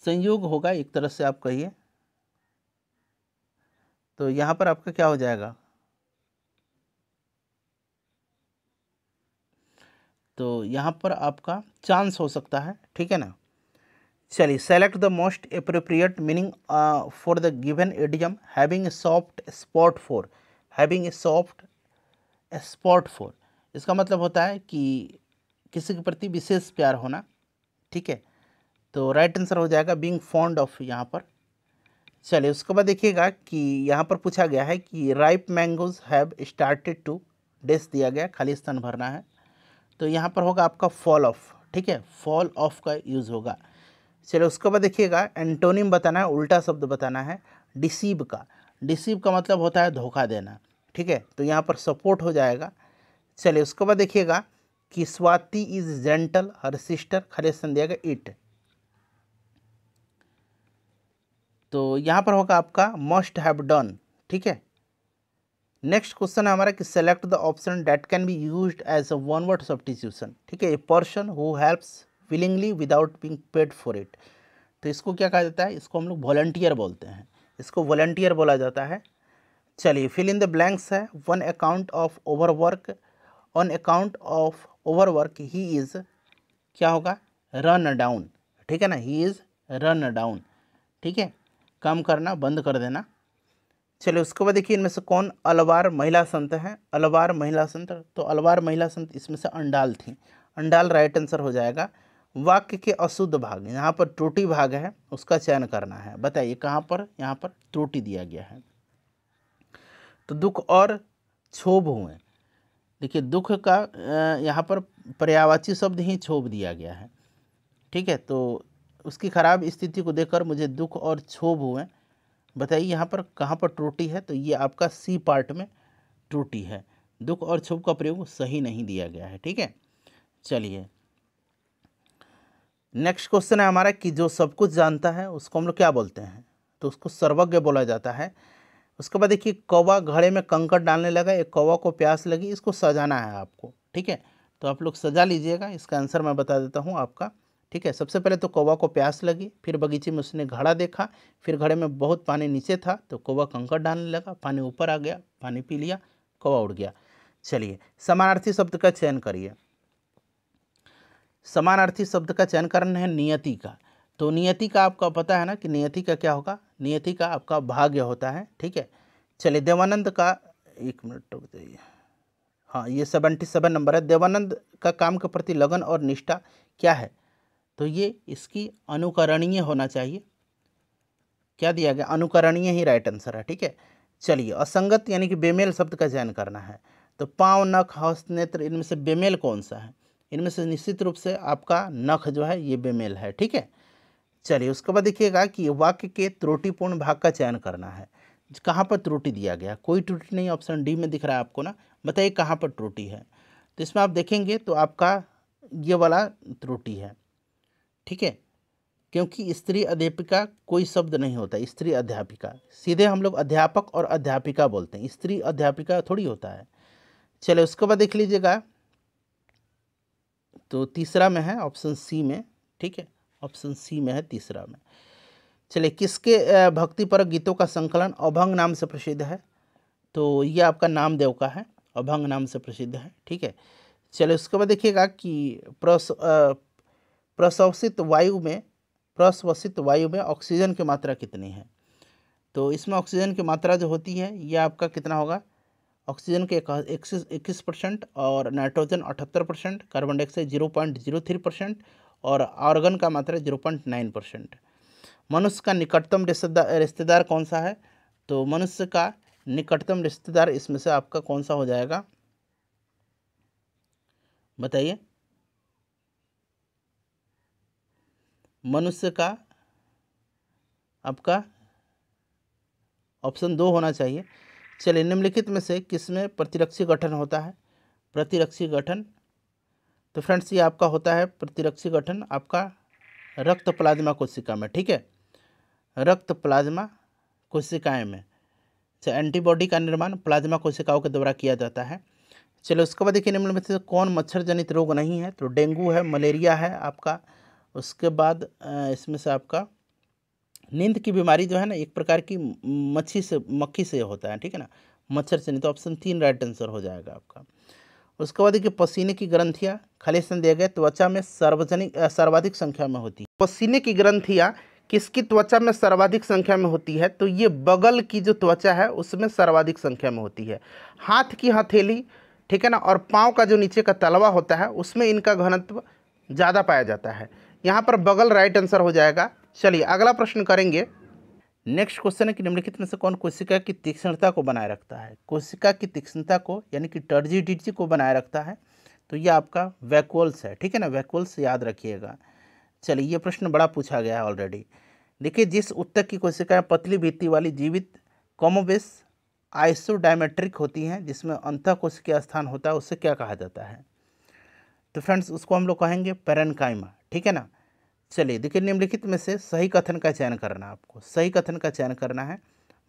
A: संयोग होगा, एक तरह से आप कहिए। तो यहाँ पर आपका क्या हो जाएगा? तो यहाँ पर आपका चांस हो सकता है। ठीक है ना, चलिए select the most appropriate meaning for the given idiom having a soft spot for. Having a soft spot for इसका मतलब होता है कि किसी के प्रति विशेष प्यार होना। ठीक है, तो राइट आंसर हो जाएगा बीइंग फॉन्ड ऑफ यहाँ पर। चलिए उसके बाद देखिएगा कि यहाँ पर पूछा गया है कि ripe mangoes have started to डेस दिया गया, खाली स्थान भरना है। तो यहाँ पर होगा आपका फॉल ऑफ। ठीक है, फॉल ऑफ का यूज़ होगा। चलिए उसके बाद देखिएगा एंटोनिम बताना है, उल्टा शब्द बताना है डिसीव का। डिसीव का मतलब होता है धोखा देना। ठीक है, तो यहाँ पर सपोर्ट हो जाएगा। चलिए उसके बाद देखिएगा कि Swati is gentle her sister, खाली स्थान दिया गया इट। तो यहाँ पर होगा आपका मस्ट हैव डन। ठीक है, नेक्स्ट क्वेश्चन है हमारा कि select the option that can be used as a one word substitution. ठीक है, a person who helps willingly without being paid for it. तो इसको क्या कहा जाता है? इसको हम लोग वॉलंटियर बोलते हैं, इसको वॉलंटियर बोला जाता है। चलिए फिल इन द ब्लैंक्स है one account of overwork. On account of overwork he is क्या होगा? Run down. ठीक है ना, ही इज़ रन डाउन। ठीक है, काम करना बंद कर देना। चलिए उसके बाद देखिए इनमें से कौन अलवार महिला संत है? अलवार महिला संत, तो अलवार महिला संत इसमें से अंडाल थी। अंडाल राइट आंसर हो जाएगा। वाक्य के अशुद्ध भाग, यहाँ पर त्रुटि भाग है उसका चयन करना है। बताइए कहाँ पर यहाँ पर त्रुटि दिया गया है? तो दुख और क्षोभ हुए। देखिए दुख का यहाँ पर पर्यायवाची शब्द ही क्षोभ दिया गया है। ठीक है, तो उसकी खराब स्थिति को देखकर मुझे दुख और क्षोभ हुए। बताइए यहाँ पर कहाँ पर त्रुटि है? तो ये आपका सी पार्ट में त्रुटि है। दुख और क्षोभ का प्रयोग सही नहीं दिया गया है। ठीक है, चलिए नेक्स्ट क्वेश्चन है हमारा कि जो सब कुछ जानता है उसको हम लोग क्या बोलते हैं? तो उसको सर्वज्ञ बोला जाता है। उसके बाद देखिए कौवा घड़े में कंकड़ डालने लगा, एक कौवा को प्यास लगी, इसको सजाना है आपको। ठीक है, तो आप लोग सजा लीजिएगा। इसका आंसर मैं बता देता हूँ आपका। ठीक है, सबसे पहले तो कौवा को प्यास लगी, फिर बगीचे में उसने घड़ा देखा, फिर घड़े में बहुत पानी नीचे था तो कौवा कंकड़ डालने लगा, पानी ऊपर आ गया, पानी पी लिया, कौवा उड़ गया। चलिए समानार्थी शब्द का चयन करिए। समानार्थी शब्द का चयन करना है नियति का। तो नियति का आपका पता है ना कि नियति का क्या होगा? नियति का आपका भाग्य होता है। ठीक है, चलिए देवानंद का, एक मिनट रुक जाइए, हाँ ये 77 नंबर है। देवानंद का काम के प्रति लगन और निष्ठा क्या है? तो ये इसकी अनुकरणीय होना चाहिए। क्या दिया गया? अनुकरणीय ही राइट आंसर है। ठीक है, चलिए असंगत यानी कि बेमेल शब्द का चयन करना है। तो पाँव, नख, हस्त, नेत्र, इनमें से बेमेल कौन सा है? इनमें से निश्चित रूप से आपका नख जो है ये बेमेल है। ठीक है, चलिए उसके बाद देखिएगा कि वाक्य के त्रुटिपूर्ण भाग का चयन करना है। कहाँ पर त्रुटि दिया गया? कोई त्रुटि नहीं, ऑप्शन डी में दिख रहा है आपको ना। बताइए कहाँ पर त्रुटि है? तो इसमें आप देखेंगे तो आपका ये वाला त्रुटि है। ठीक है, क्योंकि स्त्री अध्यापिका कोई शब्द नहीं होता, स्त्री अध्यापिका, सीधे हम लोग अध्यापक और अध्यापिका बोलते हैं, स्त्री अध्यापिका थोड़ी होता है। चलिए उसके बाद देख लीजिएगा, तो तीसरा में है ऑप्शन सी में। ठीक है, ऑप्शन सी में है तीसरा में। चलिए किसके भक्तिपरक गीतों का संकलन अभंग नाम से प्रसिद्ध है? तो ये आपका नामदेव का है, अभंग नाम से प्रसिद्ध है। ठीक है, चलिए उसके बाद देखिएगा कि प्रश्वसित वायु में ऑक्सीजन की मात्रा कितनी है? तो इसमें ऑक्सीजन की मात्रा जो होती है ये आपका कितना होगा? ऑक्सीजन के 21% और नाइट्रोजन 78%, कार्बन डाइऑक्साइड 0.03% और आर्गन का मात्रा 0.9%। मनुष्य का निकटतम रिश्तेदार कौन सा है? तो मनुष्य का निकटतम रिश्तेदार इसमें से आपका कौन सा हो जाएगा? बताइए। मनुष्य का आपका ऑप्शन 2 होना चाहिए। चलिए निम्नलिखित में से किसमें प्रतिरक्षी गठन होता है? प्रतिरक्षी गठन, तो फ्रेंड्स ये आपका होता है प्रतिरक्षी गठन आपका रक्त प्लाज्मा कोशिका में। ठीक है, रक्त प्लाज्मा कोशिकाएं में एंटीबॉडी का निर्माण प्लाज्मा कोशिकाओं के द्वारा किया जाता है। चलो उसके बाद देखिए निम्न में से कौन मच्छर जनित रोग नहीं है? तो डेंगू है, मलेरिया है आपका। उसके बाद इसमें से आपका नींद की बीमारी जो है ना, एक प्रकार की मक्खी से होता है। ठीक है ना, मच्छर से नहीं। तो ऑप्शन 3 राइट आंसर हो जाएगा आपका। उसके बाद देखिए पसीने की ग्रंथियाँ खाली स्थान दिया गया त्वचा में सर्वाधिक संख्या में होती है। पसीने की ग्रंथियाँ किसकी त्वचा में सर्वाधिक संख्या में होती है? तो ये बगल की जो त्वचा है उसमें सर्वाधिक संख्या में होती है। हाथ की हथेली, ठीक है ना, और पाँव का जो नीचे का तलवा होता है उसमें इनका घनत्व ज़्यादा पाया जाता है। यहाँ पर बगल राइट आंसर हो जाएगा। चलिए अगला प्रश्न करेंगे। नेक्स्ट क्वेश्चन है कि निम्नलिखित में से कौन कोशिका की तीक्ष्णता को बनाए रखता है? कोशिका की तीक्ष्णता को यानी कि टर्जिडिटी को बनाए रखता है। तो ये आपका वैक्यूल्स है। ठीक है ना, वैक्यूल्स याद रखिएगा। चलिए ये प्रश्न बड़ा पूछा गया है ऑलरेडी। देखिए जिस उत्तक की कोशिकाएं पतली भित्ति वाली जीवित कमोबेश आइसोडायमेट्रिक होती हैं, जिसमें अंतः कोशिकीय स्थान होता है, उससे क्या कहा जाता है? तो फ्रेंड्स उसको हम लोग कहेंगे पैरेन्काइमा। ठीक है ना। चलिए देखिए निम्नलिखित में से सही कथन का चयन करना है आपको, सही कथन का चयन करना है।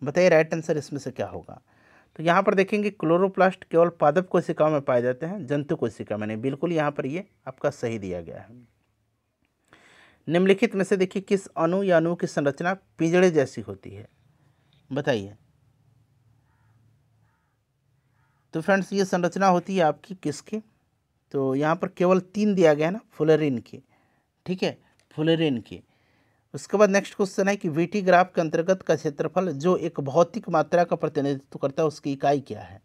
A: बताइए राइट आंसर इसमें से क्या होगा? तो यहाँ पर देखेंगे क्लोरोप्लास्ट केवल पादप कोशिकाओं में पाए जाते हैं, जंतु कोशिका में नहीं। बिल्कुल यहाँ पर ये आपका सही दिया गया है। निम्नलिखित में से देखिए किस अणु या अणु की संरचना पिंजड़े जैसी होती है? बताइए। तो फ्रेंड्स ये संरचना होती है आपकी किसकी? तो यहाँ पर केवल 3 दिया गया है ना, फुलेरिन की। ठीक है, फुलेरिन की। उसके बाद नेक्स्ट क्वेश्चन है कि वीटी ग्राफ के अंतर्गत का क्षेत्रफल जो एक भौतिक मात्रा का प्रतिनिधित्व करता है उसकी इकाई क्या है?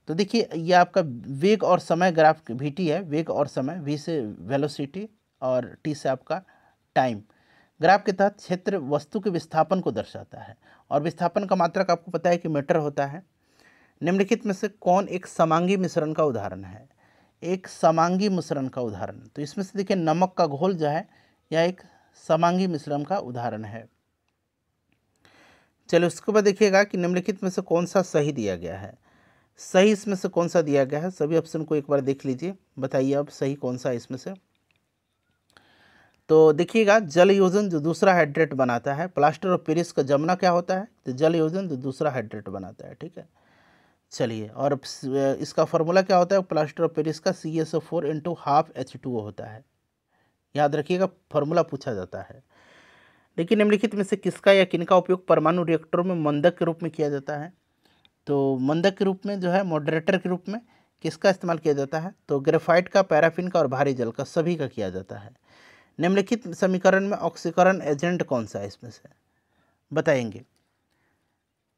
A: तो देखिए ये आपका वेग और समय ग्राफ वीटी है, वेग और समय, वी से वेलोसिटी और टी से आपका टाइम। ग्राफ के तहत क्षेत्र वस्तु के विस्थापन को दर्शाता है और विस्थापन का मात्रक आपको पता है कि मीटर होता है। निम्नलिखित में से कौन एक समांगी मिश्रण का उदाहरण है? एक समांगी मिश्रण का उदाहरण, तो इसमें से देखिए नमक का घोल जो है यह एक समांगी मिश्रण का उदाहरण है। चलिए उसके बाद देखिएगा कि निम्नलिखित में से कौन सा सही दिया गया है? सही इसमें से कौन सा दिया गया है? सभी ऑप्शन को एक बार देख लीजिए, बताइए अब सही कौन सा है इसमें से। तो देखिएगा जल योजन जो दूसरा हाइड्रेट बनाता है, प्लास्टर ऑफ पेरिस का जमना क्या होता है? तो जल योजन जो दूसरा हाइड्रेट बनाता है। ठीक है, चलिए और इसका फॉर्मूला क्या होता है? प्लास्टर ऑफ पेरिस का CaSO4 × ½ H2O होता है। याद रखिएगा, फॉर्मूला पूछा जाता है। लेकिन निम्नलिखित में से किसका या किनका उपयोग परमाणु रिएक्टरों में मंदक के रूप में किया जाता है? तो मंदक के रूप में जो है मॉडरेटर के रूप में किसका इस्तेमाल किया जाता है? तो ग्रेफाइट का, पैराफिन का और भारी जल का, सभी का किया जाता है। निम्नलिखित समीकरण में ऑक्सीकरण एजेंट कौन सा है इसमें से? बताएंगे।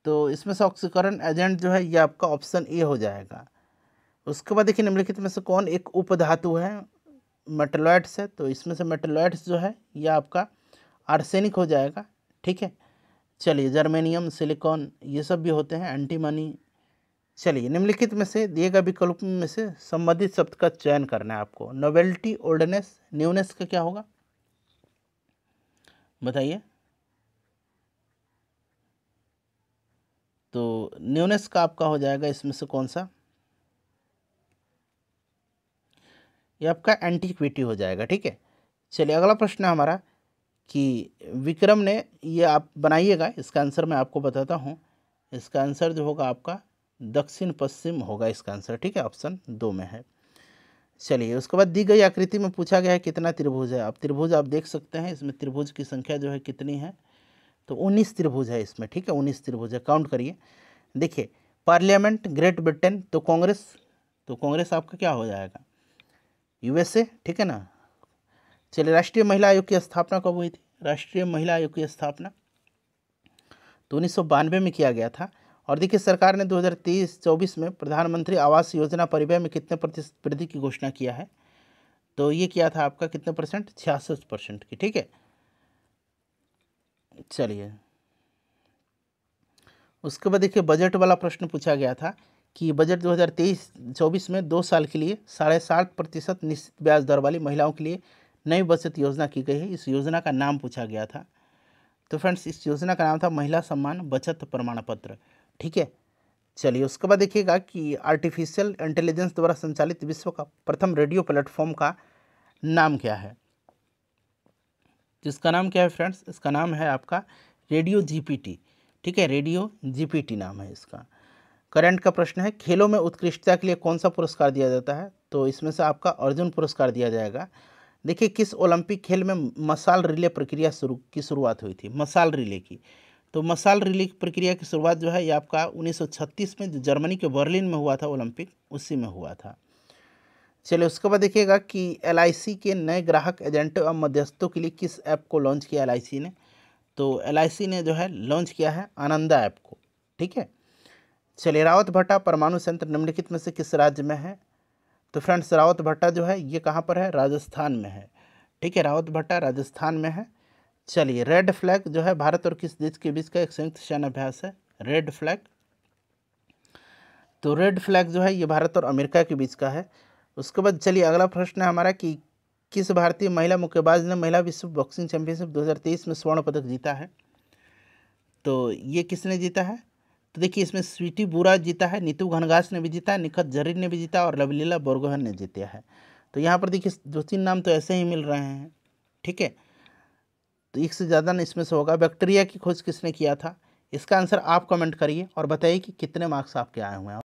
A: तो इसमें से ऑक्सीकरण एजेंट जो है ये आपका ऑप्शन ए हो जाएगा। उसके बाद देखिए निम्नलिखित में से कौन एक उपधातु है? मेटलॉइड्स है। तो इसमें से मेटलॉइड्स जो है ये आपका आर्सेनिक हो जाएगा। ठीक है, चलिए जर्मेनियम, सिलिकॉन ये सब भी होते हैं, एंटीमनी, चलिए, निम्नलिखित में से दिए गए विकल्पों में से संबंधित शब्द का चयन करना है आपको। नोवेल्टी, ओल्डनेस, न्यूनेस का क्या होगा बताइए। तो न्यूनेस का आपका हो जाएगा इसमें से कौन सा, ये आपका एंटीक्विटी हो जाएगा। ठीक है, चलिए अगला प्रश्न है हमारा कि विक्रम ने, ये आप बनाइएगा, इसका आंसर मैं आपको बताता हूँ। इसका आंसर जो होगा आपका दक्षिण पश्चिम होगा इसका आंसर। ठीक है, ऑप्शन 2 में है। चलिए, उसके बाद दी गई आकृति में पूछा गया है कितना त्रिभुज है। आप त्रिभुज आप देख सकते हैं, इसमें त्रिभुज की संख्या जो है कितनी है, तो 19 त्रिभुज है इसमें। ठीक है, 19 त्रिभुज है, काउंट करिए। देखिए, पार्लियामेंट ग्रेट ब्रिटेन, तो कांग्रेस आपका क्या हो जाएगा, यूएसए। ठीक है ना। चलिए, राष्ट्रीय महिला आयोग की स्थापना कब हुई थी, राष्ट्रीय महिला आयोग की स्थापना तो 1992 में किया गया था। और देखिए, सरकार ने 2023-24 में प्रधानमंत्री आवास योजना परिव्यय में कितने प्रतिशत वृद्धि की घोषणा किया है, तो ये किया था आपका कितने परसेंट, 66% की। ठीक है, चलिए उसके बाद देखिए, बजट वाला प्रश्न पूछा गया था कि बजट 2023-24 में 2 साल के लिए 7.5% निश्चित ब्याज दर वाली महिलाओं के लिए नई बचत योजना की गई है। इस योजना का नाम पूछा गया था। तो फ्रेंड्स, इस योजना का नाम था महिला सम्मान बचत प्रमाण पत्र। ठीक है, चलिए उसके बाद देखिएगा कि आर्टिफिशियल इंटेलिजेंस द्वारा संचालित विश्व का प्रथम रेडियो प्लेटफॉर्म का नाम क्या है। जिसका नाम क्या है फ्रेंड्स, इसका नाम है आपका रेडियो जीपीटी। ठीक है, रेडियो जीपीटी नाम है इसका। करंट का प्रश्न है, खेलों में उत्कृष्टता के लिए कौन सा पुरस्कार दिया जाता है, तो इसमें से आपका अर्जुन पुरस्कार दिया जाएगा। देखिए, किस ओलंपिक खेल में मशाल रिले प्रक्रिया की शुरुआत हुई थी, मशाल रिले की, तो मशाल रिले की प्रक्रिया की शुरुआत जो है ये आपका 1936 में जो जर्मनी के बर्लिन में हुआ था ओलंपिक, उसी में हुआ था। चलिए उसके बाद देखिएगा कि एलआईसी के नए ग्राहक एजेंटों और मध्यस्थों के लिए किस ऐप को लॉन्च किया एलआईसी ने, तो एलआईसी ने जो है लॉन्च किया है आनंदा ऐप को। ठीक है, चलिए रावत भट्टा परमाणु संयंत्र निम्नलिखित में से किस राज्य में है, तो फ्रेंड्स रावत भट्टा जो है ये कहाँ पर है, राजस्थान में है। ठीक है, रावत भट्टा राजस्थान में है। चलिए, रेड फ्लैग जो है भारत और किस देश के बीच का एक संयुक्त सैन्य अभ्यास है, रेड फ्लैग, तो रेड फ्लैग जो है ये भारत और अमेरिका के बीच का है। उसके बाद चलिए अगला प्रश्न है हमारा कि किस भारतीय महिला मुक्केबाज ने महिला विश्व बॉक्सिंग चैंपियनशिप 2023 में स्वर्ण पदक जीता है, तो ये किसने जीता है, तो देखिए इसमें स्वीटी बुरा जीता है, नीतू घनघास ने भी जीता है, निखत जरीन ने भी जीता और लवलीला बोरगोहन ने जीता है। तो यहाँ पर देखिए 2-3 नाम तो ऐसे ही मिल रहे हैं। ठीक है, तो एक से ज़्यादा इसमें से होगा। बैक्टीरिया की खोज किसने किया था, इसका आंसर आप कमेंट करिए और बताइए कि कितने मार्क्स आपके आए हुए हैं।